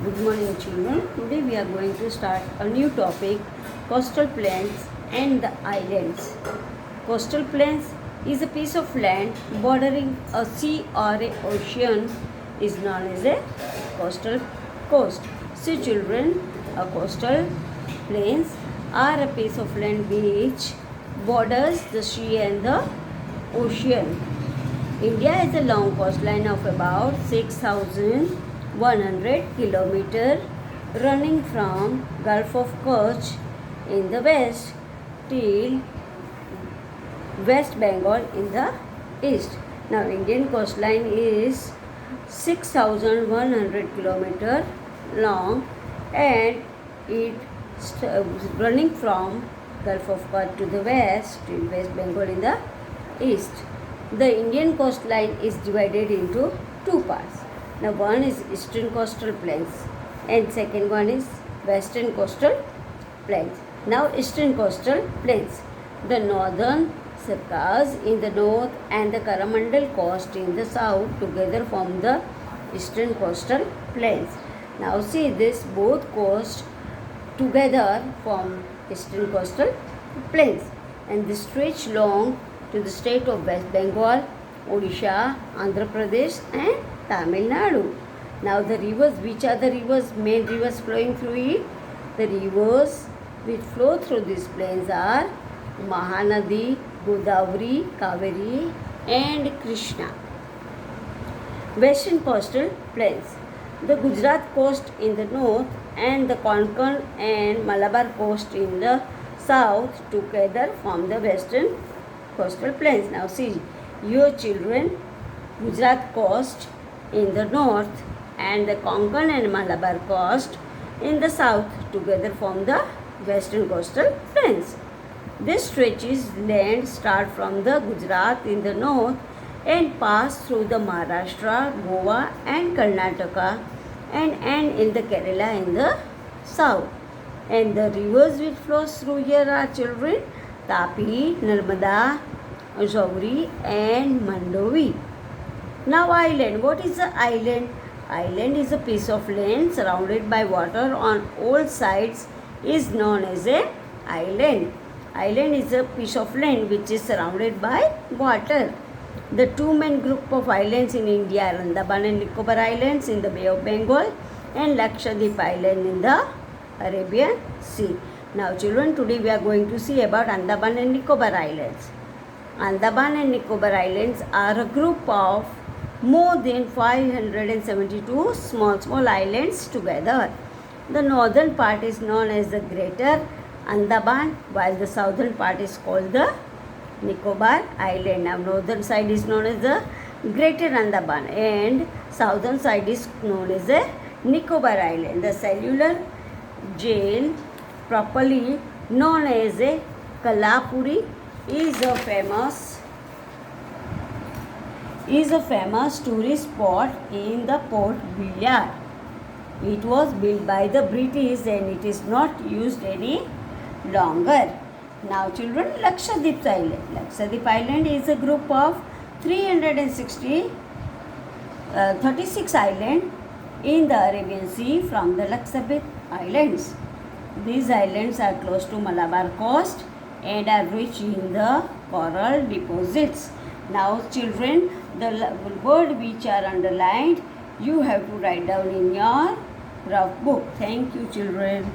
Good morning, children. Today we are going to start a new topic, coastal plains and the islands. Coastal plains is a piece of land bordering a sea or a ocean is known as a coastal coast. See children, a coastal plains are a piece of land which borders the sea and the ocean. India has a long coastline of about 6,100 kilometers running from Gulf of Kutch in the west till West Bengal in the east. Now Indian coastline is 6,100 kilometers long and it running from Gulf of Kutch to the west till West Bengal in the east. The Indian coastline is divided into two parts. Now one is eastern coastal plains and second one is western coastal plains. Now eastern coastal plains. The northern Circas in the north and the Coromandel coast in the south together form the eastern coastal plains. Now see this both coasts together form eastern coastal plains and they stretch long to the state of West Bengal, Odisha, Andhra Pradesh and Tamil Nadu. Now the rivers, which are the rivers, main rivers flowing through it? The rivers which flow through these plains are Mahanadi, Godavari, Kaveri and Krishna. Western coastal plains. The Gujarat coast in the north and the Konkan and Malabar coast in the south together form the western coastal plains. Now see, your children, Gujarat coast in the north and the Konkan and Malabar coast in the south together form the western coastal plains. This stretches land start from the Gujarat in the north and pass through the Maharashtra, Goa and Karnataka and end in the Kerala in the south. And the rivers which flows through here are children Tapi, Narmada, Jauri and Mandovi. Now island. What is the island? Island is a piece of land surrounded by water on all sides is known as a island. Island is a piece of land which is surrounded by water. The two main group of islands in India are Andaman and Nicobar Islands in the Bay of Bengal and Lakshadweep Island in the Arabian Sea. Now children, today we are going to see about Andaman and Nicobar Islands. Andaman and Nicobar Islands are a group of more than 572 small islands together. The northern part is known as the Greater Andaman while the southern part is called the Nicobar Island. Now northern side is known as the Greater Andaman and southern side is known as the Nicobar Island. The cellular jail properly known as a Kalapuri is a famous tourist spot in the Port Blair. It was built by the British and it is not used any longer. Now children, Lakshadweep Island. Lakshadweep Island is a group of 36 islands in the Arabian Sea from the Lakshadweep Islands. These islands are close to Malabar coast and are rich in the coral deposits. Now children, the word which are underlined, you have to write down in your rough book. Thank you children.